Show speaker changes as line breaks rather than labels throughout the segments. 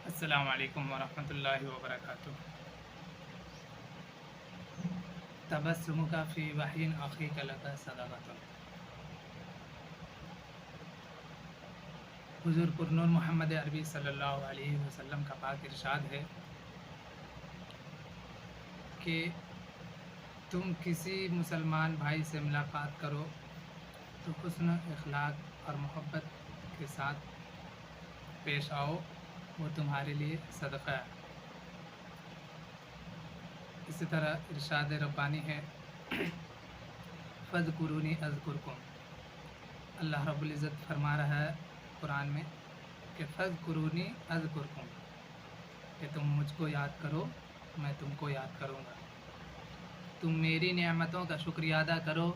السلام علیکم ورحمۃ اللہ وبرکاتہ۔ تبسمک فی وحی اخیک لک صدقۃ۔ حضور پرنور محمد عربی صلی اللہ علیہ وسلم کا پاک ارشاد ہے کہ تم کسی مسلمان بھائی سے ملاقات کرو تو حسن اخلاق اور محبت کے ساتھ پیش آؤ، وہ تمہارے لیے صدقہ ہے۔ اسی طرح ارشاد ربانی ہے فاذکرونی اذکرکم۔ اللہ رب العزت فرما رہا ہے قرآن میں کہ فاذکرونی اذکرکم، کہ تم مجھ کو یاد کرو میں تم کو یاد کروں گا۔ تم میری نعمتوں کا شکریہ ادا کرو،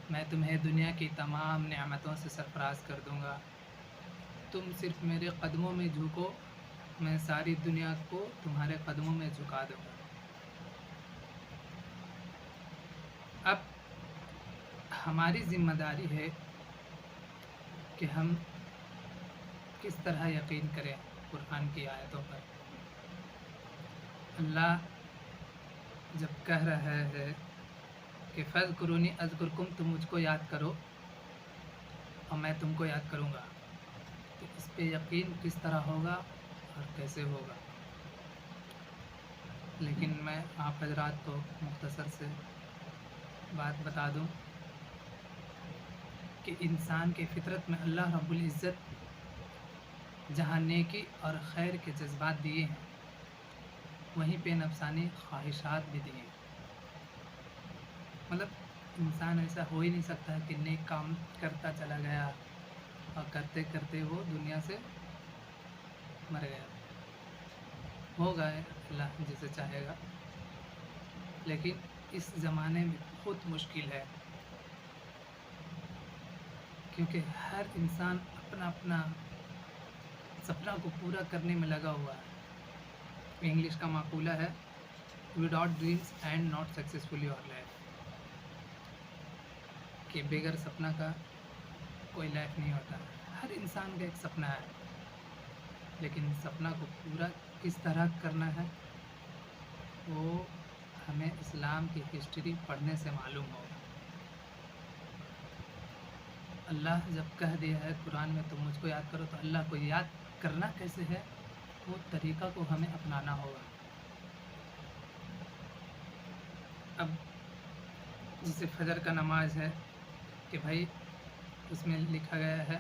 میں تمہیں دنیا کی تمام نعمتوں سے سرفراز کر دوں گا۔ تم صرف میرے قدموں میں جھکو، میں ساری دنیا کو تمہارے قدموں میں جھکا دوں گا۔ اب ہماری ذمہ داری ہے کہ ہم کس طرح یقین کریں قرآن کی آیتوں پر۔ اللہ جب کہہ رہا ہے کہ فاذکرونی اذکرکم، تم مجھ کو یاد کرو اور میں تم کو یاد کروں گا، تو اس پہ یقین کس طرح ہوگا اور کیسے ہوگا؟ لیکن میں آپ حضرات کو مختصر سے بات بتا دوں کہ انسان کے فطرت میں اللہ رب العزت جہاں نیکی اور خیر کے جذبات دیے ہیں، وہیں پہ نفسانی خواہشات بھی دیے ہیں۔ مطلب انسان ایسا ہو ہی نہیں سکتا کہ نیک کام کرتا چلا گیا اور کرتے کرتے وہ دنیا سے مر گیا۔ ہوگا اللہ جسے چاہے گا، لیکن اس زمانے میں بہت مشکل ہے، کیونکہ ہر انسان اپنا اپنا سپنا کو پورا کرنے میں لگا ہوا ہے۔ انگلش کا مقولہ ہے without dreams and not successful your life, کہ بغیر سپنا کا کوئی لائف نہیں ہوتا۔ ہر انسان کا ایک سپنا ہے، لیکن سپنا کو پورا کس طرح کرنا ہے وہ ہمیں اسلام کی ہسٹری پڑھنے سے معلوم ہوگا۔ اللہ جب کہہ دیا ہے قرآن میں تم مجھ کو یاد کرو، تو اللہ کو یاد کرنا کیسے ہے وہ طریقہ کو ہمیں اپنانا ہوگا۔ اب جسے فجر کا نماز ہے کہ بھائی اس میں لکھا گیا ہے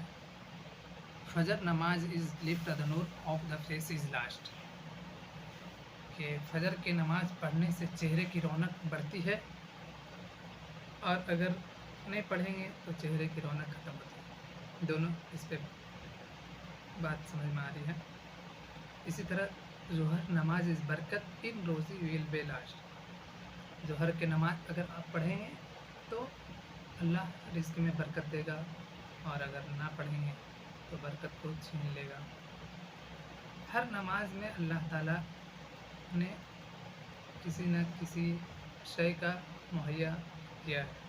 فجر نماز از لفٹ دا نور of the face is last, کہ فجر کی نماز پڑھنے سے چہرے کی رونق بڑھتی ہے، اور اگر نہیں پڑھیں گے تو چہرے کی رونق ختم ہوتی ہے۔ دونوں اس پہ بات سمجھ میں آ رہی ہے۔ اسی طرح ظہر نماز از برکت ان روزی ویل بے لاسٹ، ظہر کی نماز اگر آپ پڑھیں گے تو اللہ رزق میں برکت دے گا، اور اگر نہ پڑھیں گے تو برکت کو چھین لے گا۔ ہر نماز میں اللہ تعالیٰ نے کسی نہ کسی شے کا مہیا کیا ہے،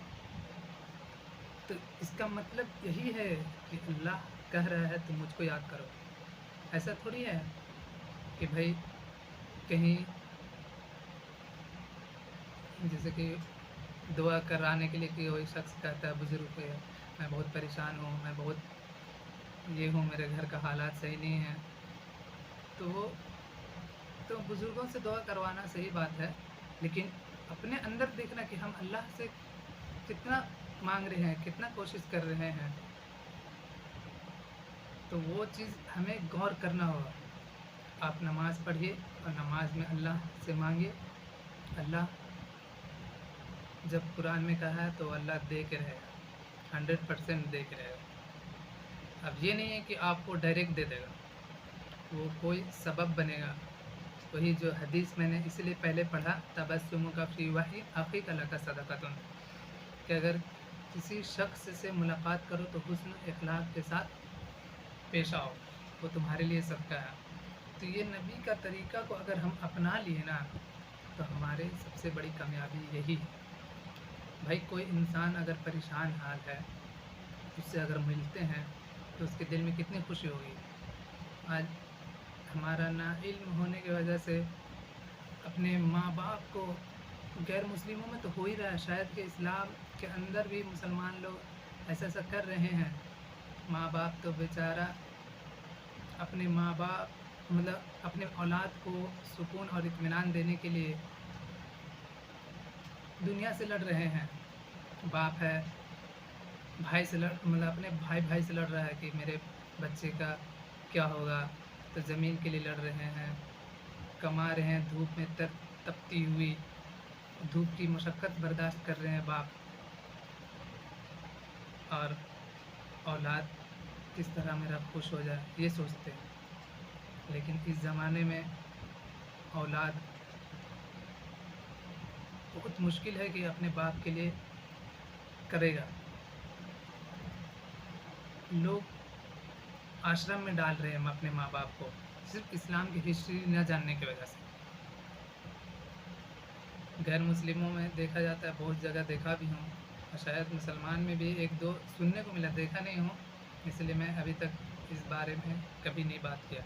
تو اس کا مطلب یہی ہے کہ اللہ کہہ رہا ہے تم مجھ کو یاد کرو۔ ایسا تھوڑی ہے کہ بھائی کہیں جیسے کہ دعا کرانے کے لیے کہ کوئی شخص کہتا ہے بزرگ کو میں بہت پریشان ہوں، میں بہت یہ ہوں، میرے گھر کا حالات صحیح نہیں ہیں، تو بزرگوں سے دعا کروانا صحیح بات ہے، لیکن اپنے اندر دیکھنا کہ ہم اللہ سے کتنا مانگ رہے ہیں، کتنا کوشش کر رہے ہیں، تو وہ چیز ہمیں غور کرنا ہوگا۔ آپ نماز پڑھیے اور نماز میں اللہ سے مانگیے۔ اللہ جب قرآن میں کہا ہے تو اللہ دیکھ رہے گا، 100% دیکھ رہے گا۔ اب یہ نہیں ہے کہ آپ کو ڈائریکٹ دے دے گا، وہ کوئی سبب بنے گا۔ وہی جو حدیث میں نے اس لیے پہلے پڑھا تبسمک فی وحی اخیک لک صدقۃ، کہ اگر کسی شخص سے ملاقات کرو تو حسن اخلاق کے ساتھ پیش آؤ، وہ تمہارے لیے صدقہ ہے۔ تو یہ نبی کا طریقہ کو اگر ہم اپنا لیے نا تو ہمارے سب سے بڑی کامیابی یہی ہے۔ بھائی کوئی انسان اگر پریشان حال ہے، اس سے اگر ملتے ہیں تو اس کے دل میں کتنی خوشی ہوگی۔ آج हमारा नाइल्म होने की वजह से अपने माँ बाप को, गैर मुस्लिमों में तो हो ही रहा है, शायद कि इस्लाम के अंदर भी मुसलमान लोग ऐसा ऐसा कर रहे हैं। माँ बाप तो बेचारा अपने माँ बाप मतलब अपने औलाद को सुकून और इत्मीनान देने के लिए दुनिया से लड़ रहे हैं। बाप है भाई से लड़ मतलब अपने भाई से लड़ रहा है कि मेरे बच्चे का क्या होगा, तो ज़मीन के लिए लड़ रहे हैं, कमा रहे हैं धूप में तपती हुई, धूप की मशक्क़त बर्दाश्त कर रहे हैं बाप, और औलाद किस तरह मेरा खुश हो जाए ये सोचते हैं। लेकिन इस ज़माने में औलाद बहुत मुश्किल है कि अपने बाप के लिए करेगा। लोग आश्रम में डाल रहे हैं अपने माँ बाप को, सिर्फ इस्लाम की हिस्ट्री न जानने की वजह से। गैर मुस्लिमों में देखा जाता है, बहुत जगह देखा भी हूँ, और शायद मुसलमान में भी एक दो सुनने को मिला, देखा नहीं हूँ, इसलिए मैं अभी तक इस बारे में कभी नहीं बात किया।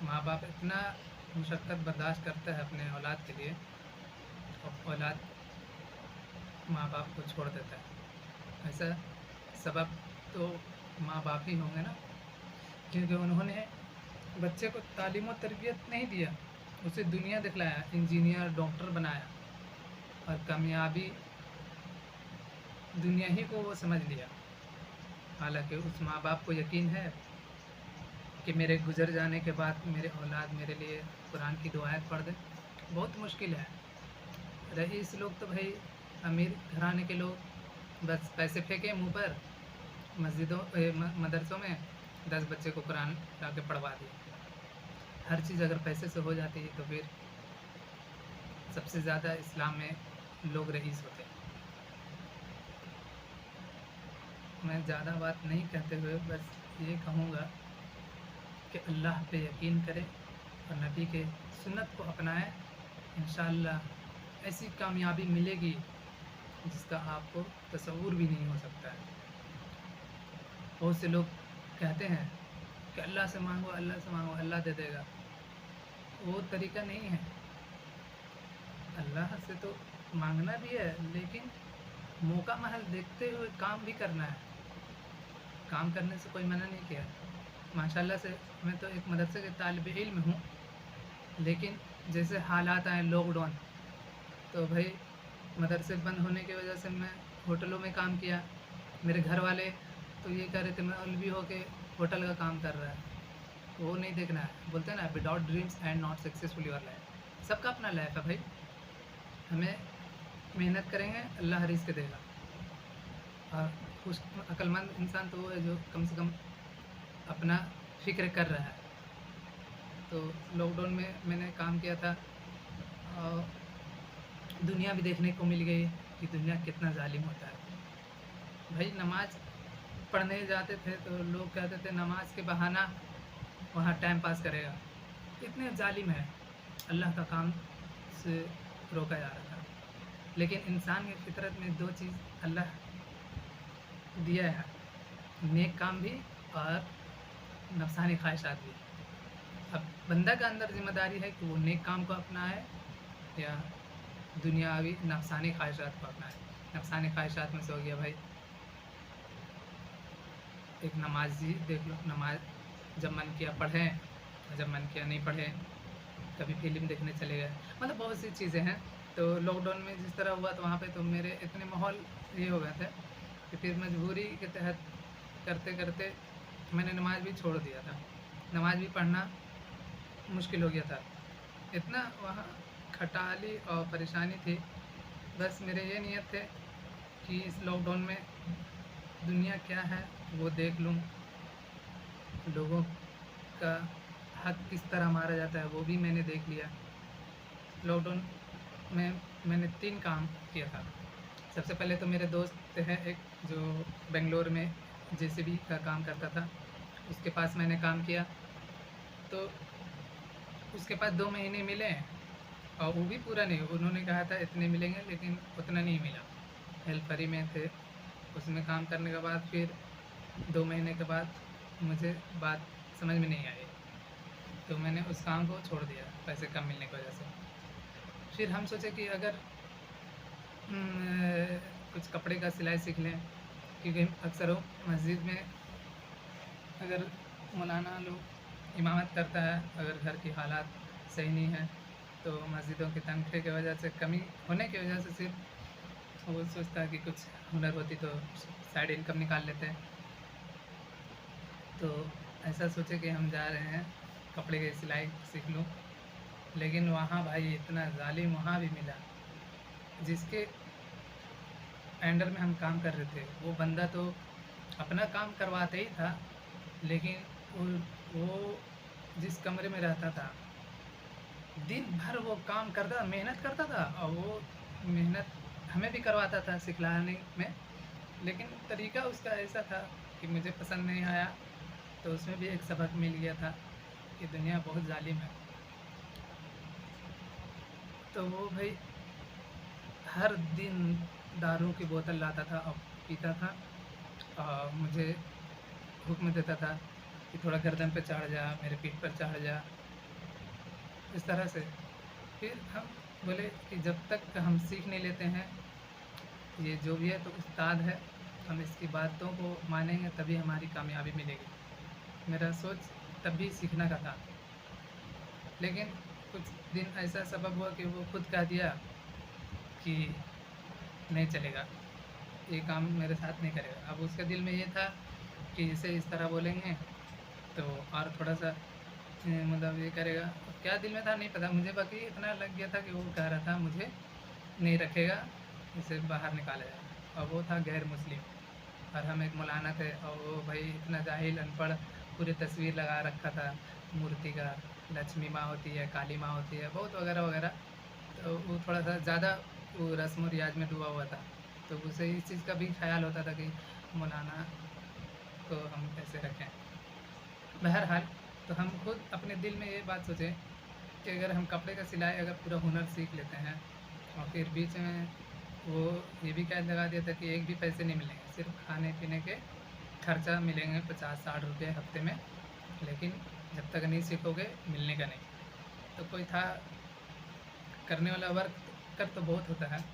माँ बाप इतना मुशक्क़त बर्दाश्त करता है अपने औलाद के लिए, और औलाद माँ बाप को छोड़ देता है। ऐसा सबब तो माँ बाप ही होंगे ना, क्योंकि उन्होंने बच्चे को तालीम और तरबियत नहीं दिया, उसे दुनिया दिखलाया, इंजीनियर डॉक्टर बनाया, और कामयाबी दुनिया ही को वो समझ लिया। हालांकि उस माँ बाप को यकीन है कि मेरे गुजर जाने के बाद मेरे औलाद मेरे लिए कुरान की दुआएं पढ़ दे। बहुत मुश्किल है। रईस लोग तो भाई अमीर घराने के लोग बस पैसे फेंके मुँह पर, मस्जिदों मदरसों में 10 बच्चे को कुरान ला के पढ़वा दिए। हर चीज़ अगर पैसे से हो जाती है तो फिर सबसे ज़्यादा इस्लाम में लोग रईस होते हैं। मैं ज़्यादा बात नहीं कहते हुए बस ये कहूँगा कि अल्लाह पे यकीन करें और नबी के सुन्नत को अपनाएं। इंशाअल्लाह ऐसी कामयाबी मिलेगी जिसका आपको तसव्वुर भी नहीं हो सकता है। बहुत से लोग कहते हैं कि अल्लाह से मांगो, अल्लाह से मांगो, अल्लाह दे देगा। वो तरीका नहीं है। अल्लाह से तो मांगना भी है, लेकिन मौका महल देखते हुए काम भी करना है। काम करने से कोई मना नहीं किया। माशाल्लाह से मैं तो एक मदरसे के तालिब इल्म हूँ, लेकिन जैसे हालात आए लॉकडाउन, तो भाई मदरसे बंद होने की वजह से मैं होटलों में काम किया। मेरे घर वाले तो ये कह रहे थे मौलवी हो के होटल का काम कर रहा है, वो नहीं देखना है। बोलते हैं ना, without dreams and not successful your life. सबका अपना लाइफ है भाई, हमें मेहनत करेंगे अल्लाह रिज़्क़ देगा। और खुश अक्लमंद इंसान तो वो है जो कम से कम अपना फ़िक्र कर रहा है। तो लॉकडाउन में मैंने काम किया था, और दुनिया भी देखने को मिल गई कि दुनिया कितना जालिम होता है। भाई नमाज़ पढ़ने जाते थे तो लोग कहते थे नमाज के बहाना वहाँ टाइम पास करेगा। इतने जालिम है, अल्लाह का काम से रोका जा रहा था। लेकिन इंसान की फितरत में दो चीज़ अल्लाह दिया है, नेक काम भी और नफसानी ख्वाहिशात भी। अब बंदा का अंदर जिम्मेदारी है कि वो नेक काम को अपनाए या दुनियावी नफसानी ख्वाहिशात को अपनाए। नफसानी ख्वाहिशात में से हो गया भाई, एक नमाजी देख लो, नमाज जब मन किया पढ़ें, जब मन किया नहीं पढ़ें, कभी फिल्म देखने चले गए, मतलब बहुत सी चीज़ें हैं। तो लॉकडाउन में जिस तरह हुआ तो वहाँ पे तो मेरे इतने माहौल ये हो गए थे कि फिर मजबूरी के तहत करते करते मैंने नमाज भी छोड़ दिया था। नमाज भी पढ़ना मुश्किल हो गया था, इतना वहाँ खटाली और परेशानी थी। बस मेरे ये नियत थे कि इस लॉकडाउन में दुनिया क्या है वो देख लूँ, लोगों का हक किस तरह मारा जाता है वो भी मैंने देख लिया। लॉकडाउन में मैंने 3 काम किया था। सबसे पहले तो मेरे दोस्त है एक जो बेंगलोर में जेसीबी का काम करता था, उसके पास मैंने काम किया। तो उसके पास 2 महीने मिले और वो भी पूरा नहीं, उन्होंने कहा था इतने मिलेंगे लेकिन उतना नहीं मिला। हेल्परी में थे, उसमें काम करने के बाद फिर 2 महीने के बाद मुझे बात समझ में नहीं आई। तो मैंने उस काम को छोड़ दिया पैसे कम मिलने की वजह से। फिर हम सोचे कि अगर कुछ कपड़े का सिलाई सीख लें, क्योंकि अक्सर वो मस्जिद में अगर मौलाना लोग इमामत करता है, अगर घर की हालात सही नहीं है तो मस्जिदों की तनख्वाह की वजह से कमी होने की वजह से सिर्फ वो सोचता है कि कुछ हुनर होती तो साइड इनकम निकाल लेते हैं। तो ऐसा सोचे कि हम जा रहे हैं कपड़े की सिलाई सीख लूँ, लेकिन वहाँ भाई इतना जालिम वहाँ भी मिला, जिसके अंडर में हम काम कर रहे थे वो बंदा तो अपना काम करवाते ही था, लेकिन वो जिस कमरे में रहता था दिन भर वो काम करता, मेहनत करता था, और वो मेहनत हमें भी करवाता था सिखलाने में, लेकिन तरीका उसका ऐसा था कि मुझे पसंद नहीं आया। तो उसमें भी एक सबक मिल गया था कि दुनिया बहुत जालिम है। तो वो भाई हर दिन दारू की बोतल लाता था और पीता था, और मुझे हुक्म देता था कि थोड़ा गर्दन पे चढ़ जा, मेरे पीठ पर चढ़ जा, इस तरह से। फिर हम बोले कि जब तक हम सीख नहीं लेते हैं, ये जो भी है तो उस्ताद है, हम इसकी बातों को मानेंगे तभी हमारी कामयाबी मिलेगी। मेरा सोच तब भी सीखने का था, लेकिन कुछ दिन ऐसा सबब हुआ कि वो खुद कह दिया कि नहीं चलेगा, ये काम मेरे साथ नहीं करेगा। अब उसके दिल में ये था कि इसे इस तरह बोलेंगे तो और थोड़ा सा मतलब ये करेगा। अब क्या दिल में था नहीं पता मुझे, बाकी इतना लग गया था कि वो कह रहा था मुझे नहीं रखेगा, इसे बाहर निकाला जाएगा। और वो था गैर मुस्लिम, और हम एक मौलाना थे, और वो भाई इतना जाहिल अनपढ़, पूरी तस्वीर लगा रखा था मूर्ति का, लक्ष्मी माँ होती है, काली माँ होती है, बहुत वगैरह वगैरह। तो वो थोड़ा सा ज़्यादा वो रस्म और रियाज में डूबा हुआ था, तो उसे इस चीज़ का भी ख्याल होता था कि मौलाना को हम कैसे रखें। बहरहाल तो हम खुद अपने दिल में ये बात सोचे कि अगर हम कपड़े का सिलाई अगर पूरा हुनर सीख लेते हैं, और फिर बीच में वो ये भी कैद लगा दिया था कि एक भी पैसे नहीं मिलेंगे, सिर्फ खाने पीने के खर्चा मिलेंगे 50-60 रुपये हफ्ते में, लेकिन जब तक नहीं सीखोगे मिलने का नहीं। तो कोई था करने वाला, वर्क कर तो बहुत होता है,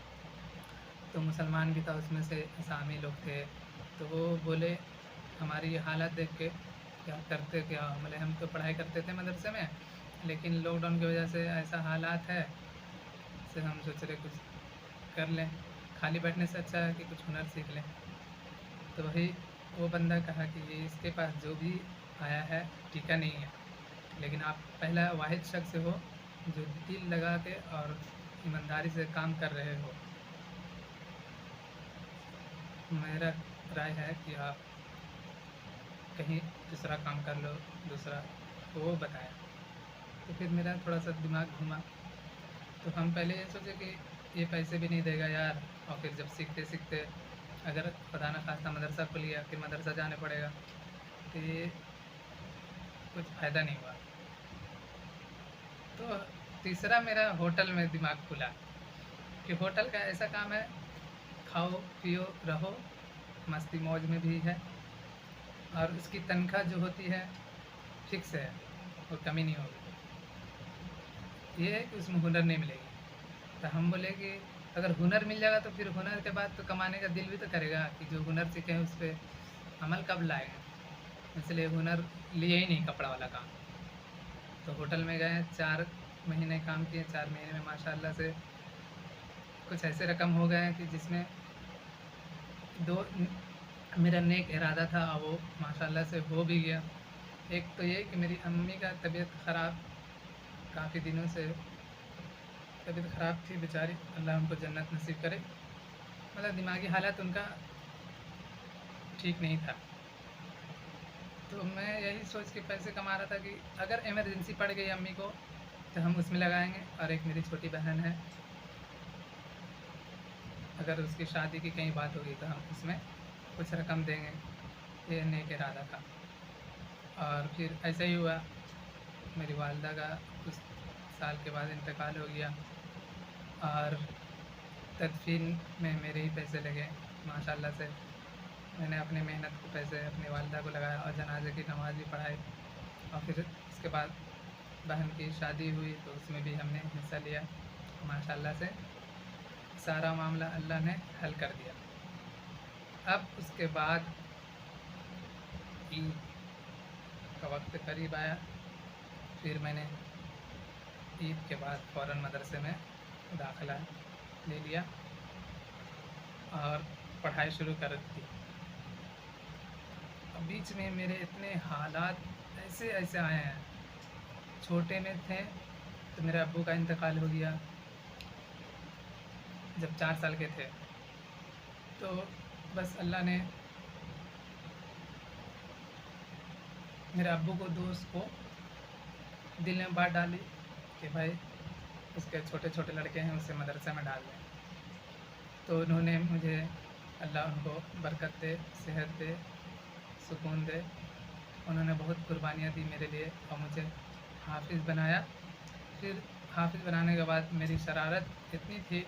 तो मुसलमान भी था उसमें से, असामी लोग थे। तो वो बोले हमारी हालत देख के क्या करते क्या, मतलब हम तो पढ़ाई करते थे मदरसे में, लेकिन लॉकडाउन की वजह से ऐसा हालात है, से हम सोच रहे कुछ कर लें, खाली बैठने से अच्छा है कि कुछ हुनर सीख लें। तो वही वो बंदा कहा कि ये इसके पास जो भी आया है टीका नहीं है, लेकिन आप पहला वाहिद शख्स हो जो दिल लगा के और ईमानदारी से काम कर रहे हो। मेरा राय है कि आप कहीं दूसरा काम कर लो, दूसरा। तो वो बताया, तो फिर मेरा थोड़ा सा दिमाग घूमा। तो हम पहले ये सोचे कि ये पैसे भी नहीं देगा यार, और फिर जब सीखते सीखते अगर खुदा न खास्ता मदरसा खुल गया, फिर मदरसा जाने पड़ेगा, तो ये कुछ फ़ायदा नहीं हुआ। तो तीसरा मेरा होटल में दिमाग खुला कि होटल का ऐसा काम है, खाओ पियो रहो, मस्ती मौज में भी है, और उसकी तनख्वाह जो होती है फिक्स है और कमी नहीं होगी। ये है कि उसमें हुनर नहीं मिलेगी। तो हम बोले कि अगर हुनर मिल जाएगा तो फिर हुनर के बाद तो कमाने का दिल भी तो करेगा कि जो हुनर सीखे उस पर अमल कब लाएगा। इसलिए हुनर लिए ही नहीं कपड़ा वाला काम। तो होटल में गए, 4 महीने काम किए, 4 महीने में माशाल्लाह से कुछ ऐसे रकम हो गए कि जिसमें दो मेरा नेक इरादा था और वो माशाल्लाह से हो भी गया। एक तो ये कि मेरी अम्मी का तबीयत ख़राब, काफ़ी दिनों से तबीयत ख़राब थी बेचारी, अल्लाह उनको जन्नत नसीब करे। मतलब दिमागी हालत उनका ठीक नहीं था। तो मैं यही सोच के पैसे कमा रहा था कि अगर इमरजेंसी पड़ गई अम्मी को तो हम उसमें लगाएंगे, और एक मेरी छोटी बहन है, अगर उसकी शादी की कहीं बात होगी तो हम उसमें कुछ रकम देंगे। ये नेक इरादा था। और फिर ऐसा ही हुआ, मेरी वालदा का कुछ साल के बाद इंतकाल हो गया, और तदफीन में मेरे ही पैसे लगे माशाल्लाह से। मैंने अपनी मेहनत के पैसे अपनी वालदा को लगाया और जनाजे की नमाज़ भी पढ़ाई। और फिर इसके बाद बहन की शादी हुई तो उसमें भी हमने हिस्सा लिया। माशाल्लाह से सारा मामला अल्लाह ने हल कर दिया। अब उसके बाद ईद का वक्त करीब आया, फिर मैंने ईद के बाद फ़ौरन मदरसे में दाखिला ले लिया और पढ़ाई शुरू कर दी। अब बीच में मेरे इतने हालात ऐसे ऐसे आए हैं। छोटे में थे तो मेरे अब्बू का इंतकाल हो गया जब 4 साल के थे, तो बस अल्लाह ने मेरे अब्बू को दोस्त को दिल में बात डाली कि भाई उसके छोटे छोटे लड़के हैं उसे मदरसा में डाल दें। तो उन्होंने मुझे, अल्लाह उनको बरकत दे, सेहत दे, सुकून दे, उन्होंने बहुत कुर्बानियाँ दी मेरे लिए और मुझे हाफिज़ बनाया। फिर हाफिज़ बनाने के बाद मेरी शरारत इतनी थी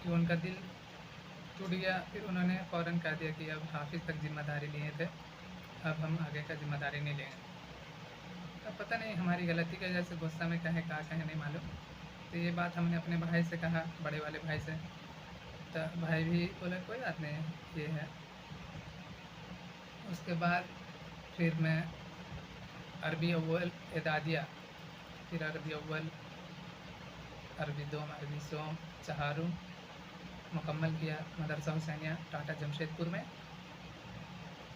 कि उनका दिल टूट गया। फिर उन्होंने फ़ौरन कह दिया कि अब हाफिज़ तक ज़िम्मेदारी लिए थे, अब हम आगे का ज़िम्मेदारी नहीं लेंगे। अब पता नहीं हमारी गलती की वजह से गुस्सा में कहें क्या कहें नहीं मालूम, तो ये बात हमने अपने भाई से कहा, बड़े वाले भाई से। तो भाई भी बोला कोई बात नहीं, ये है। उसके बाद फिर मैं अरबी अव्वल एदादिया, फिर अरबी अव्वल, अरबी दोम, अरबी सोम, चहारूम मुकम्मल किया मदरसा हुसैनिया टाटा जमशेदपुर में।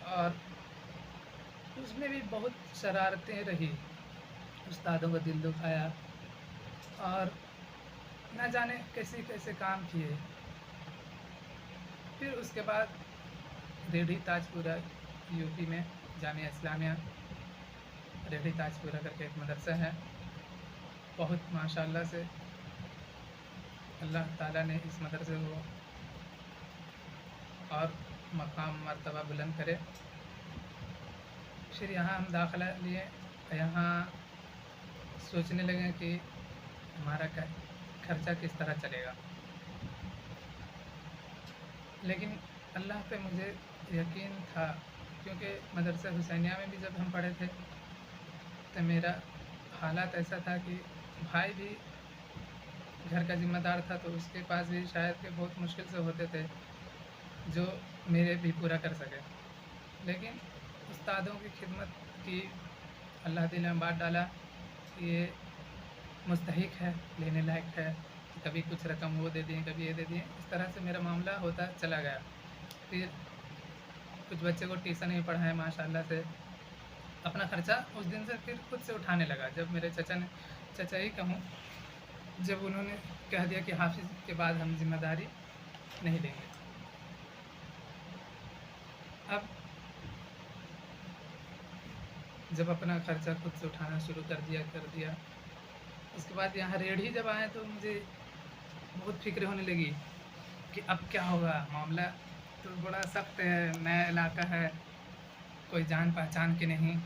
और उसमें भी बहुत शरारतें रही, उस्तादों का दिल दुखाया और न जाने कैसे कैसे काम किए। फिर उसके बाद रेढ़ी ताजपुरा यूपी में जामिया इस्लामिया रेढ़ी ताजपुरा करके एक मदरसा है, बहुत माशाल्लाह से अल्लाह ताला ने इस मदरसे को और मकाम मर्तबा बुलंद करे। फिर यहाँ हम दाखिला लिए, यहाँ सोचने लगे कि हमारा खर्चा किस तरह चलेगा, लेकिन अल्लाह पे मुझे यकीन था, क्योंकि मदरसा हुसैनिया में भी जब हम पढ़े थे तो मेरा हालात ऐसा था कि भाई भी घर का ज़िम्मेदार था, तो उसके पास भी शायद के बहुत मुश्किल से होते थे जो मेरे भी पूरा कर सके। लेकिन उस्तादों की खिदमत की अल्लाह दिल में बात डाला कि ये मुस्तहिक है, लेने लायक है, कभी कुछ रकम वो दे दिए, कभी ये दे दिए। इस तरह से मेरा मामला होता चला गया। फिर कुछ बच्चे को ट्यूशन ही पढ़ाए माशाल्लाह से, अपना ख़र्चा उस दिन से फिर खुद से उठाने लगा। जब मेरे चाचा ही कहूँ, जब उन्होंने कह दिया कि हाफिज़ के बाद हम ज़िम्मेदारी नहीं लेंगे। अब जब अपना ख़र्चा खुद से उठाना शुरू कर दिया, उसके बाद यहाँ रेढ़ी जब आए तो मुझे बहुत फ़िक्र होने लगी कि अब क्या होगा। मामला तो बड़ा सख्त है, नया इलाका है, कोई जान पहचान के नहीं।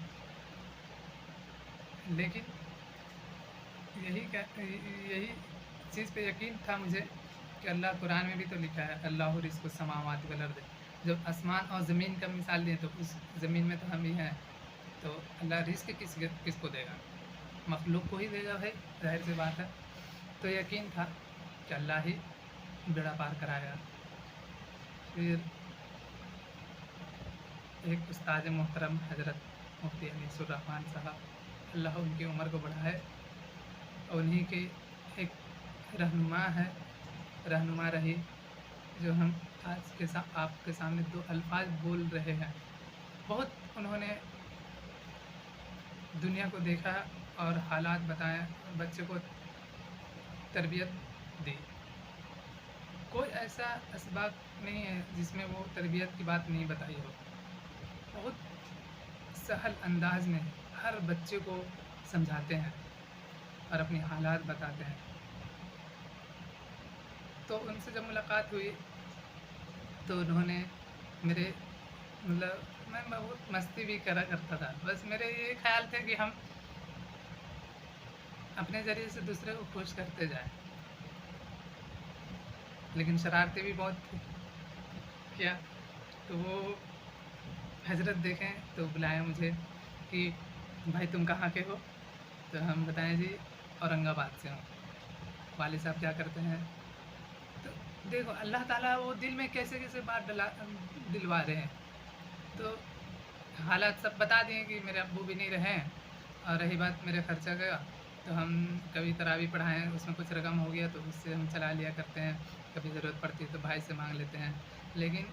लेकिन यही चीज़ पे यकीन था मुझे कि अल्लाह कुरान में भी तो लिखा है, अल्लाहु रिज़्क़ु समावाति वल अर्द। जब आसमान और ज़मीन का मिसाल दिए तो उस ज़मीन में तो हम ही हैं, तो अल्लाह रिज़्क़ किसको देगा? मखलूक को ही देगा भाई, ज़ाहिर सी बात है। तो यकीन था कि अल्लाह ही बेड़ा पार कराएगा। फिर एक उस्ताद मोहतरम हज़रत मुफ्ती अनीसुर रहमान साहब, अल्लाह उनकी उम्र को बढ़ाए, और उन्हीं की एक रहनुमा रही, जो हम आज आपके सामने 2 अल्फाज बोल रहे हैं। बहुत उन्होंने दुनिया को देखा और हालात बताए, बच्चे को तरबियत दी। कोई ऐसा असबाब नहीं है जिसमें वो तरबियत की बात नहीं बताई हो। बहुत सहल अंदाज में हर बच्चे को समझाते हैं और अपनी हालात बताते हैं। तो उनसे जब मुलाकात हुई तो उन्होंने मैं बहुत मस्ती भी करा करता था। बस मेरे ये ख्याल थे कि हम अपने ज़रिए से दूसरे को खुश करते जाएं, लेकिन शरारतें भी बहुत थी। क्या तो वो हजरत देखें तो बुलाया मुझे कि भाई तुम कहाँ के हो? तो हम बताएं जी औरंगाबाद से हूँ। वालिद साहब क्या करते हैं, तो देखो अल्लाह ताला वो दिल में कैसे कैसे बात दिलवा रहे हैं। तो हालात सब बता दिए कि मेरे अब्बू भी नहीं रहे, और रही बात मेरे खर्चा का, तो हम कभी तरावी पढ़ाएँ, उसमें कुछ रकम हो गया तो उससे हम चला लिया करते हैं, कभी ज़रूरत पड़ती है तो भाई से मांग लेते हैं, लेकिन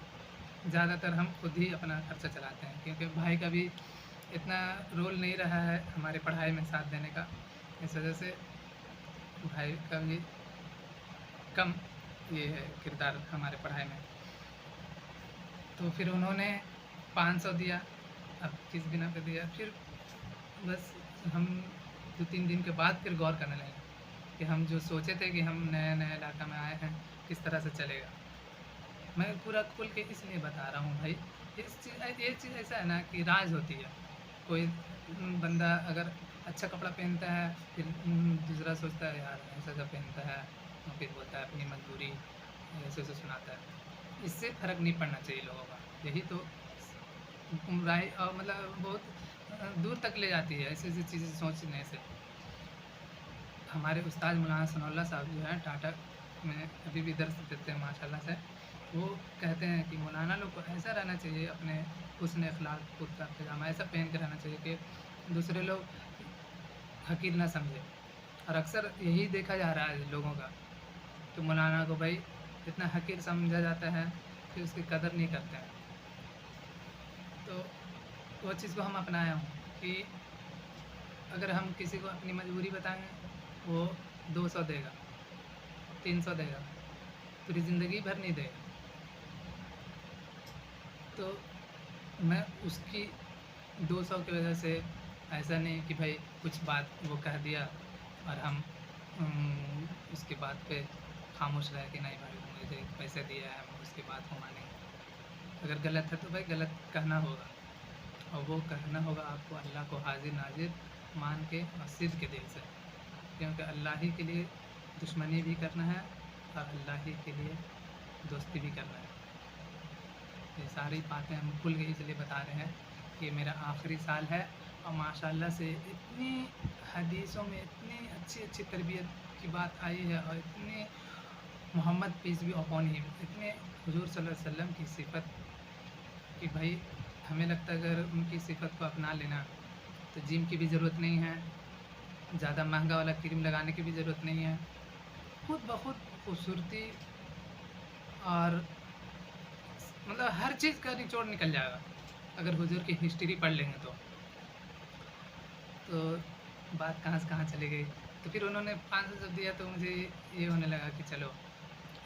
ज़्यादातर हम खुद ही अपना खर्चा चलाते हैं, क्योंकि भाई का भी इतना रोल नहीं रहा है हमारे पढ़ाई में साथ देने का। इस वजह से भाई का भी कम ये है किरदार हमारे पढ़ाई में। तो फिर उन्होंने 500 दिया, अब किस बिना पे दिया, फिर बस हम 2-3 दिन के बाद फिर गौर करने लगे कि हम जो सोचे थे कि हम नए नए इलाका में आए हैं, किस तरह से चलेगा। मैं पूरा खुल के इसलिए बता रहा हूँ भाई, ये चीज़ ऐसा है ना कि राज होती है। कोई बंदा अगर अच्छा कपड़ा पहनता है, फिर दूसरा सोचता है यार ऐसा ऐसा पहनता है, तो फिर बोलता है अपनी मजबूरी ऐसे ऐसे सुनाता है। इससे फ़र्क नहीं पड़ना चाहिए लोगों का, यही तो गुमराही और मतलब बहुत दूर तक ले जाती है ऐसी ऐसी चीज़ें सोचने से। हमारे उस्ताद मौलाना सनाउल्लाह साहब जो हैं टाटा में अभी भी दर्स देते हैं माशाल्लाह से, वो कहते हैं कि मौलाना लोग को ऐसा रहना चाहिए, अपने हुस्न अखलाक कुर्ता पजामा ऐसा पहन के रहना चाहिए कि दूसरे लोग हकीर ना समझे। और अक्सर यही देखा जा रहा है लोगों का, तो मौलाना को भाई इतना हकीर समझा जाता है कि उसकी कदर नहीं करते हैं। तो वो चीज़ को हम अपनाया हूँ कि अगर हम किसी को अपनी मजबूरी बताएंगे, वो 200 देगा, 300 देगा, पूरी ज़िंदगी भर नहीं देगा। तो मैं उसकी 200 की वजह से ऐसा नहीं कि भाई कुछ बात वो कह दिया और हम उसके बात पे खामोश रहे कि नहीं भाई मुझे पैसे दिया है, हम उसकी बात को मानेंगे। अगर गलत है तो भाई गलत कहना होगा, और वो कहना होगा आपको अल्लाह को हाजिर नाजिर मान के और सिद्ध के दिल से, क्योंकि अल्लाह ही के लिए दुश्मनी भी करना है और अल्लाह ही के लिए दोस्ती भी करना है। ये सारी बातें हम खुल के इसलिए बता रहे हैं कि मेरा आखिरी साल है, और माशाल्लाह से इतनी हदीसों में इतनी अच्छी अच्छी तरबियत की बात आई है, और इतनी मोहम्मद पीस भी अपॉन हिम, इतने हुजूर सल्लल्लाहु अलैहि वसल्लम की सिफत कि भाई हमें लगता है अगर उनकी सिफत को अपना लेना तो जिम की भी ज़रूरत नहीं है, ज़्यादा महंगा वाला क्रीम लगाने की भी ज़रूरत नहीं है, खुद ब खुद खूबसूरती और मतलब हर चीज़ का निचोड़ निकल जाएगा अगर हुजूर की हिस्ट्री पढ़ लेंगे तो बात कहाँ से कहाँ चली गई। तो फिर उन्होंने 500 जब दिया तो मुझे ये होने लगा कि चलो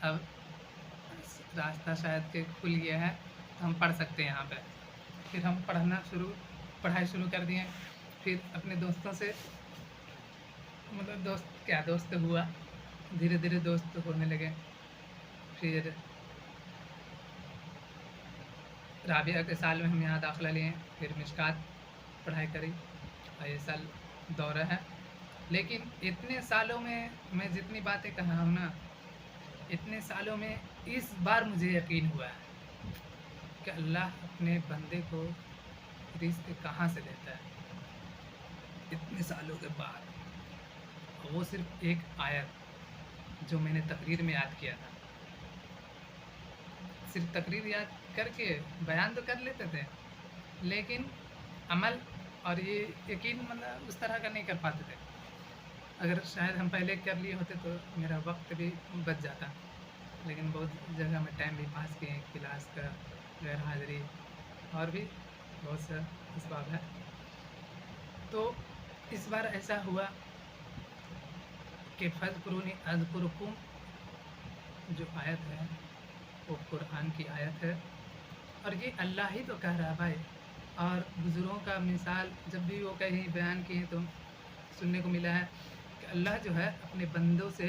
अब रास्ता शायद के खुल गया है, तो हम पढ़ सकते हैं यहाँ पे। फिर हम पढ़ाई शुरू कर दिए। फिर अपने दोस्तों से मतलब दोस्त क्या दोस्त हुआ, धीरे धीरे दोस्त होने लगे। फिर राबिया के साल में हम यहाँ दाखिला लिए, फिर मिशकात पढ़ाई करी, और ये साल दौरा है। लेकिन इतने सालों में मैं जितनी बातें कहा हूँ ना, इतने सालों में इस बार मुझे यकीन हुआ है कि अल्लाह अपने बंदे को रिज़्क़ कहाँ से देता है इतने सालों के बाद। वो सिर्फ एक आयत जो मैंने तकरीर में याद किया था, सिर्फ तकरीर याद करके बयान तो कर लेते थे, लेकिन अमल और ये यकीन मतलब उस तरह का नहीं कर पाते थे। अगर शायद हम पहले कर लिए होते तो मेरा वक्त भी बच जाता, लेकिन बहुत जगह में टाइम भी पास किए, क्लास का गैर हाज़िरी और भी बहुत सा इसबाब है। तो इस बार ऐसा हुआ कि फ़ज़्कुरूनी अज़्कुरुकुम जो आयत है वो कुरान की आयत है, और ये अल्लाह ही तो कह रहा है भाई। और बुज़ुर्गों का मिसाल जब भी वो कहीं बयान किए तो सुनने को मिला है कि अल्लाह जो है अपने बंदों से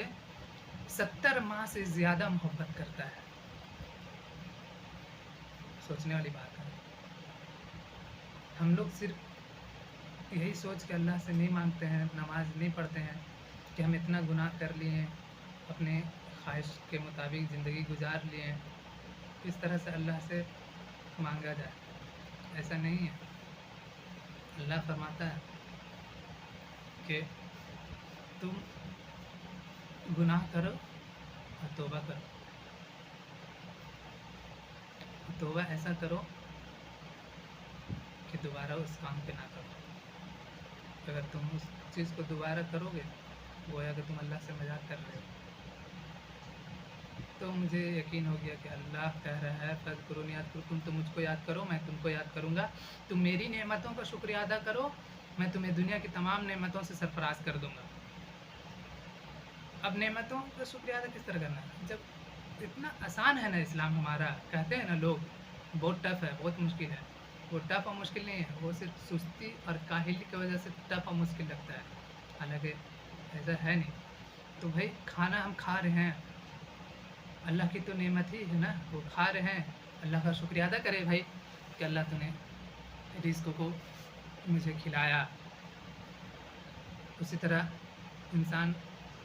70 माह से ज़्यादा मोहब्बत करता है। सोचने वाली बात है। हम लोग सिर्फ यही सोच के अल्लाह से नहीं मांगते हैं, नमाज नहीं पढ़ते हैं कि हम इतना गुनाह कर लिए हैं, अपने ख्वाहिश के मुताबिक ज़िंदगी गुजार लिए हैं, इस तरह से अल्लाह से मांगा जाए, ऐसा नहीं है। अल्लाह फरमाता है کہ तुम गुनाह करो और तौबा करो, तौबा ऐसा करो कि दोबारा उस काम पे ना करो। अगर तुम उस चीज़ को दोबारा करोगे, गोया कि तुम अल्लाह से मजाक कर रहे हो। तो मुझे यकीन हो गया कि अल्लाह कह रहा है फ़ज़्कुरूनी अज़्कुरकुम, तुम मुझको याद करो, मैं तुमको याद करूँगा। तुम मेरी नेमतों का शुक्रिया अदा करो, मैं तुम्हें दुनिया की तमाम नेमतों से सरफराज कर दूँगा। अब नेमतों का शुक्रिया अदा किस तरह करना है? जब इतना आसान है ना इस्लाम हमारा, कहते हैं ना लोग बहुत टफ़ है, बहुत मुश्किल है। वो टफ़ और मुश्किल नहीं है, वो सिर्फ सुस्ती और काहिली की वजह से टफ़ और मुश्किल लगता है, हालांकि ऐसा है नहीं। तो भाई खाना हम खा रहे हैं, अल्लाह की तो नेमत ही है ना, वो खा रहे हैं, अल्लाह का शुक्रिया अदा करे भाई कि अल्लाह तूने रिज़्क़ को मुझे खिलाया। उसी तरह इंसान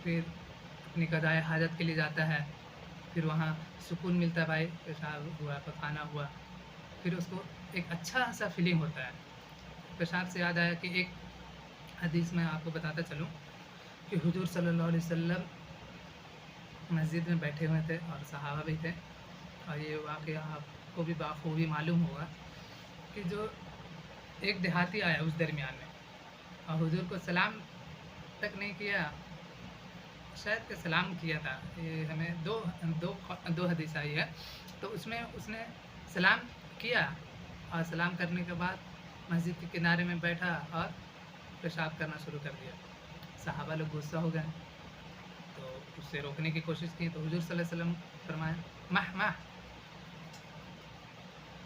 फिर अपनी क़ज़ाए हाजत के लिए जाता है, फिर वहाँ सुकून मिलता है, भाई पेशाब हुआ, पखाना हुआ, फिर उसको एक अच्छा सा फीलिंग होता है। पेशाब से याद आया कि एक हदीस में आपको बताता चलूँ कि हुजूर सल्लल्लाहु अलैहि वसल्लम मस्जिद में बैठे हुए थे और सहाबा भी थे, और ये वाक़या आपको भी बाखूबी मालूम होगा कि जो एक देहाती आया उस दरमियान में और हुजूर को सलाम तक नहीं किया, शायद कि सलाम किया था। ये हमें दो हदीस आई है, तो उसमें उसने सलाम किया और सलाम करने के बाद मस्जिद के किनारे में बैठा और पेशाब करना शुरू कर दिया। सहाबा लोग गुस्सा हो गए, तो उससे रोकने की कोशिश की, तो हुजूर सल्लल्लाहु अलैहि वसल्लम फरमाया माह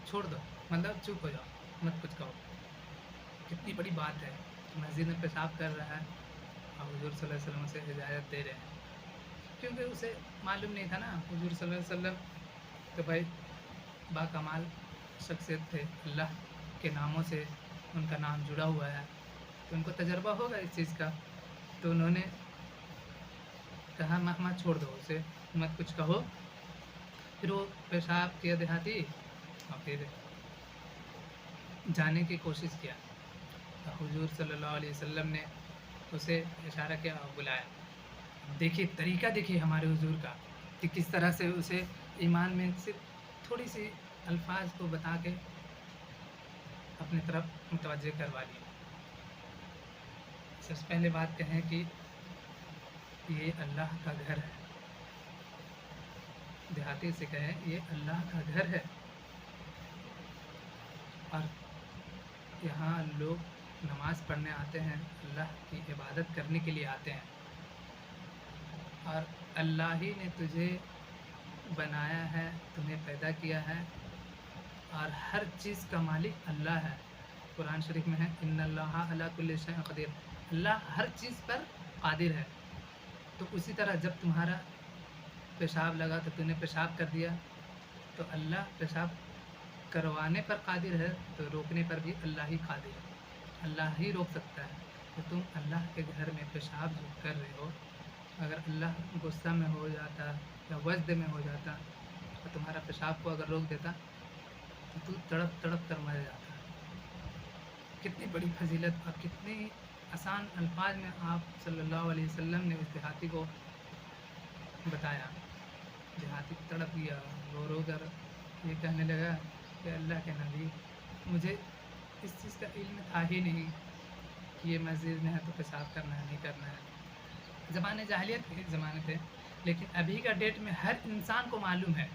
छोड़ दो, मतलब चुप हो जाओ, मत कुछ कहो। कितनी बड़ी बात है, मस्जिद में पेशाब कर रहा है और हुजूर सल्लल्लाहु अलैहि वसल्लम उसे हिदायत दे रहे हैं, क्योंकि उसे मालूम नहीं था ना हुजूर सल्लल्लाहु अलैहि वसल्लम तो भाई बाकमाल शख्सियत थे, अल्लाह के नामों से उनका नाम जुड़ा हुआ है, तो उनको तजर्बा होगा इस चीज़ का। तो उन्होंने कहा माह छोड़ दो, उसे मत कुछ कहो। फिर वो पेशाब किया देहाती और फिर जाने की कोशिश किया, तो हुजूर सल्लल्लाहु अलैहि वसल्लम ने उसे इशारा किया और बुलाया। देखिए तरीका, देखिए हमारे हुजूर का कि किस तरह से उसे ईमान में सिर्फ थोड़ी सी अल्फाज को बता के अपनी तरफ मुतवज्जे करवा लिया। सबसे पहले बात कहें कि ये अल्लाह का घर है, देहाती से कहें ये अल्लाह का घर है और यहाँ लोग नमाज़ पढ़ने आते हैं, अल्लाह की इबादत करने के लिए आते हैं, और अल्लाह ही ने तुझे बनाया है, तुम्हें पैदा किया है, और हर चीज़ का मालिक अल्लाह है। कुरान शरीफ में है इन्नल्लाहा अला कुल्लि शैइन क़दीर, अल्लाह हर चीज़ पर कादिर है। तो उसी तरह जब तुम्हारा पेशाब लगा तो तूने पेशाब कर दिया, तो अल्लाह पेशाब करवाने पर कादिर है, तो रोकने पर भी अल्लाह ही कादिर है, अल्लाह ही रोक सकता है। तो तुम अल्लाह के घर में पेशाब जो कर रहे हो, अगर अल्लाह गुस्सा में हो जाता या वज्द में हो जाता और तुम्हारा पेशाब को अगर रोक देता तो तू तड़प तड़प कर मर जाता। कितनी बड़ी फजीलत और कितनी आसान अल्फाज में आप सल्लल्लाहु अलैहि वसल्लम ने उस देहाती को बताया। देहाती तड़प गया, रो कर ये कहने लगा कि अल्लाह के नबी, मुझे इस चीज़ का इल्म था ही नहीं कि ये मस्जिद में है तो पेशाब करना है नहीं करना है। ज़माने जाहिलियत के ज़माने थे, लेकिन अभी का डेट में हर इंसान को मालूम है,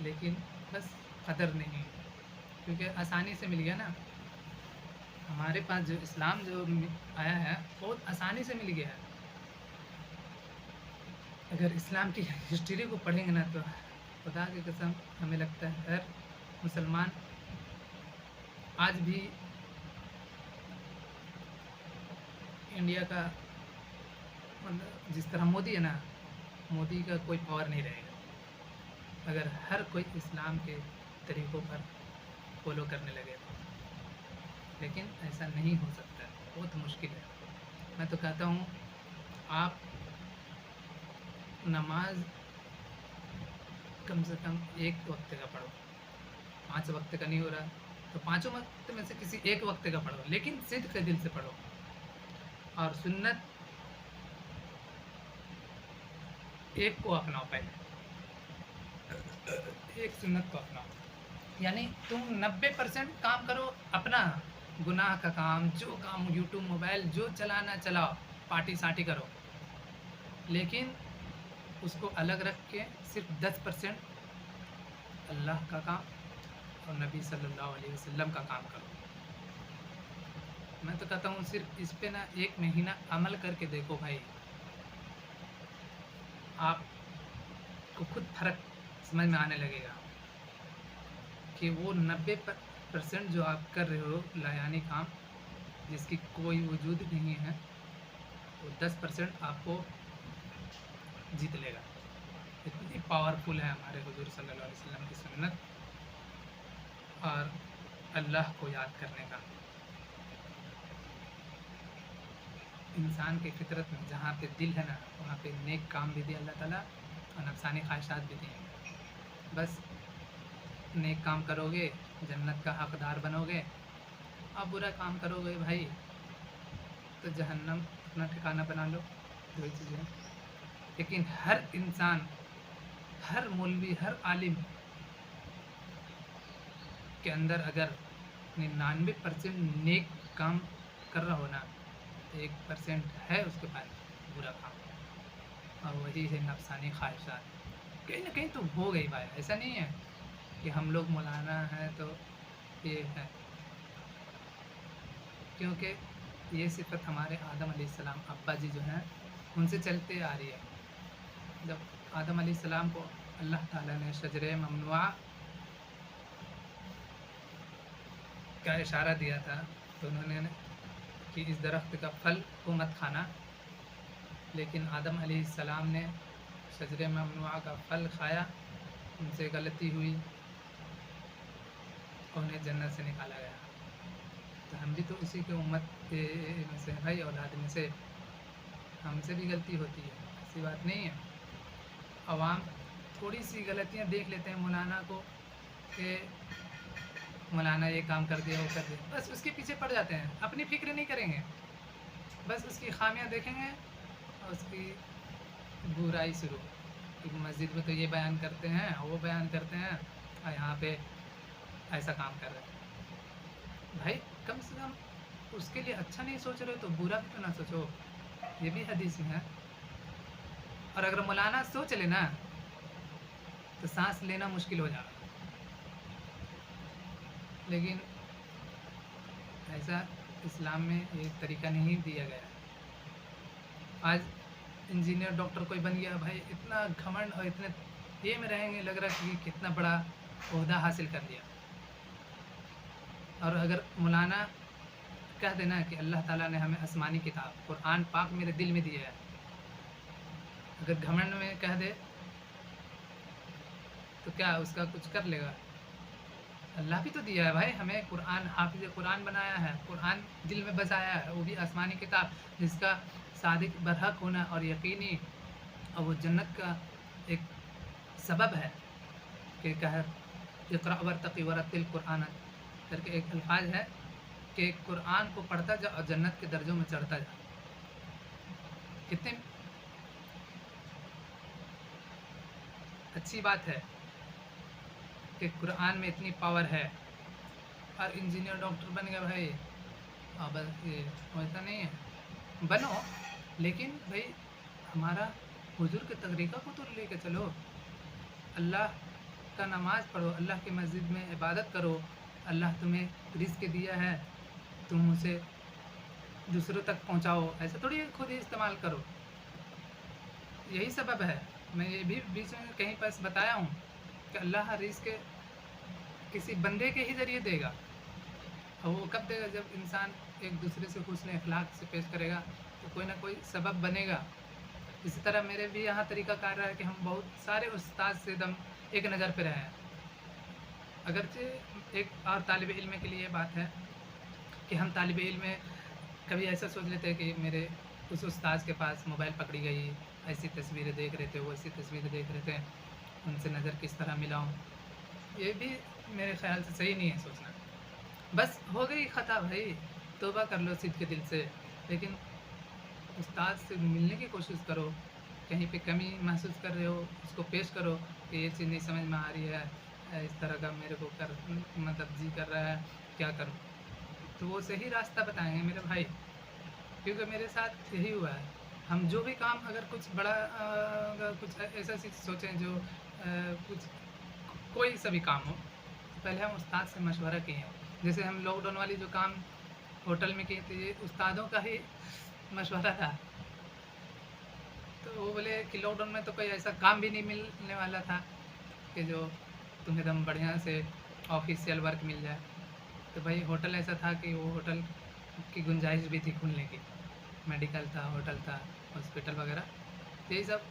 लेकिन बस कदर नहीं, क्योंकि आसानी से मिल गया ना। हमारे पास जो इस्लाम जो आया है बहुत आसानी से मिल गया है। अगर इस्लाम की हिस्ट्री को पढ़ेंगे ना तो खुदा की कसम हमें लगता है हर मुसलमान आज भी इंडिया का, मतलब जिस तरह मोदी है ना, मोदी का कोई पावर नहीं रहेगा अगर हर कोई इस्लाम के तरीक़ों पर फॉलो करने लगे तो। लेकिन ऐसा नहीं हो सकता, बहुत मुश्किल है। मैं तो कहता हूँ आप नमाज कम से कम एक वक्त का पढ़ो, 5 वक्त का नहीं हो रहा تو 5 وقت میں سے کسی ایک وقت کا پڑھو، لیکن صدق کے دل سے پڑھو، اور سنت ایک کو اپناؤ، پہلے ایک سنت کو اپناؤ، یعنی تم 90% کام کرو اپنا گناہ کا کام، جو کام یوٹیوب موبائل جو چلانا چلاؤ، پارٹی سارٹی کرو، لیکن اس کو الگ رکھ کے صرف 10% اللہ کا کام اور نبی صلی اللہ علیہ وسلم کا کام کرو۔ میں تو کہتا ہوں صرف اس پہ نا 1 مہینہ عمل کر کے دیکھو بھائی، آپ کو خود فرق سمجھ میں آنے لگے گا کہ وہ 90% جو آپ کر رہے ہو لایانی کام، جس کی کوئی وجود نہیں ہے، وہ 10% آپ کو جیت لے گا۔ اتنی پاورفل ہے ہمارے حضور صلی اللہ علیہ وسلم کی سنت اور اللہ کو یاد کرنے کا۔ انسان کی فطرت میں جہاں پہ دل ہے نا، وہاں پہ نیک کام بھی دے اللہ تعالیٰ، اور نفسانی خواہشات بھی دیں۔ بس نیک کام کرو گے جنت کا حقدار بنو گے، اور برا کام کرو گے بھائی تو جہنم اپنا ٹھکانہ بنا لو۔ دو چیزیں، لیکن ہر انسان، ہر مولوی، ہر عالم کے اندر اگر 99% نیک کام کر رہا ہو نا، 1% ہے اس کے پاس برا کام، اور وہی ہے نفسانی خواہشات۔ کہیں نہ کہیں تو ہو گئی بھائی، ایسا نہیں ہے کہ ہم لوگ مولانا ہیں تو یہ ہے، کیونکہ یہ صفت ہمارے آدم علیہ السلام ابا جی جو ہیں ان سے چلتے آ رہی ہے۔ جب آدم علیہ السلام کو اللہ تعالیٰ نے شجرہ ممنوعہ کا اشارہ دیا تھا تو انہوں نے کہ اس درخت کا پھل کو مت کھانا، لیکن آدم علیہ السلام نے شجرہ ممنوعہ کا پھل کھایا، ان سے غلطی ہوئی، انہیں جنت سے نکالا گیا۔ تو ہم بھی تو اسی کے امت میں سے بھائی، اولاد میں سے، ہم سے بھی غلطی ہوتی ہے، ایسی بات نہیں ہے۔ عوام تھوڑی سی غلطیاں دیکھ لیتے ہیں مولانا کو کہ مولانا یہ کام کر دیا، وہ کر دیا، بس اس کے پیچھے پڑ جاتے ہیں، اپنی فکر نہیں کریں گے، بس اس کی خامیاں دیکھیں گے اور اس کی برائی شروع کہ مسجد میں تو یہ بیان کرتے ہیں، وہ بیان کرتے ہیں، اور یہاں پہ ایسا کام کر رہے ہیں۔ بھائی کم سے کم اس کے لیے اچھا نہیں سوچ رہے تو برا بھی تو نہ سوچو، یہ بھی حدیث میں ہے۔ اور اگر مولانا سوچ لینا تو سانس لینا مشکل ہو جائے، لیکن ایسا اسلام میں ایک طریقہ نہیں دیا گیا۔ آج انجینئر ڈاکٹر کوئی بن گیا بھائی، اتنا گھمنڈ اور اتنے یہ میں رہیں گے، لگ رہا کہ کتنا بڑا عہدہ حاصل کر لیا۔ اور اگر مولانا کہہ دینا کہ اللہ تعالیٰ نے ہمیں آسمانی کتاب قرآن پاک میرے دل میں دیا ہے، اگر گھمنڈ میں کہہ دے تو کیا اس کا کچھ کر لے گا؟ اللہ بھی تو دیا ہے بھائی ہمیں، قرآن، حافظ قرآن بنایا ہے، قرآن دل میں بسایا ہے، وہ بھی آسمانی کتاب جس کا صادق برحق ہونا اور یقینی، اور وہ جنت کا ایک سبب ہے کہ اقرأ ورتقی ورتل قرآن کر کے ایک الفاظ ہے کہ قرآن کو پڑھتا جا اور جنت کے درجوں میں چڑھتا جا۔ کتنی اچھی بات ہے کہ قرآن میں اتنی پاور ہے، اور انجینئر ڈاکٹر بن گیا بھائی، اب یہ ایسا نہیں ہے، بنو، لیکن بھائی ہمارا حضور کے طریقہ کو تو لے کے چلو، اللہ کا نماز پڑھو، اللہ کی مسجد میں عبادت کرو، اللہ تمہیں رزق دیا ہے، تم اسے دوسروں تک پہنچاؤ، ایسا تھوڑی خود ہی استعمال کرو۔ یہی سبب ہے، میں یہ بھی بیچ میں کہیں پر بتایا ہوں کہ اللہ رزق کسی بندے کے ہی ذریعے دے گا، اور وہ کب دے گا؟ جب انسان ایک دوسرے سے حسن اخلاق سے پیش کرے گا تو کوئی نہ کوئی سبب بنے گا۔ اسی طرح میرے بھی یہاں طریقہ کار رہا ہے کہ ہم بہت سارے استاد سے دم ایک نظر پہ رہے ہیں۔ اگرچہ ایک اور طالب علم کے لیے یہ بات ہے کہ ہم طالب علم میں کبھی ایسا سوچ لیتے ہیں کہ میرے اس استاذ کے پاس موبائل پکڑی گئی، ایسی تصویریں دیکھ رہے تھے، وہ ایسی تصویریں دیکھ رہے تھے، ان سے نظر کس طرح ملاؤں، یہ بھی میرے خیال سے صحیح نہیں ہے سوچنا۔ बस हो गई ख़ता भाई, तौबा कर लो सिद्ध के दिल से। लेकिन उस्ताद से मिलने की कोशिश करो, कहीं पे कमी महसूस कर रहे हो उसको पेश करो कि ये चीज़ नहीं समझ में आ रही है, इस तरह का मेरे को कर मतलब जी कर रहा है, क्या करूँ? तो वो सही रास्ता बताएँगे मेरे भाई, क्योंकि मेरे साथ यही हुआ है। हम जो भी काम अगर कुछ बड़ा अगर कुछ ऐसा चीज़ सोचें जो कुछ कोई सा भी काम हो, तो पहले हम उस्ताद से मशवरा किए हैं। जैसे हम लॉकडाउन वाली जो काम होटल में किए थे, ये उस्तादों का ही मशवरा था। तो वो बोले कि लॉकडाउन में तो कोई ऐसा काम भी नहीं मिलने वाला था कि जो तुम्हें एकदम बढ़िया से ऑफिशियल वर्क मिल जाए। तो भाई होटल ऐसा था कि वो होटल की गुंजाइश भी थी खुलने की, मेडिकल था, होटल था, हॉस्पिटल वगैरह, तो यही सब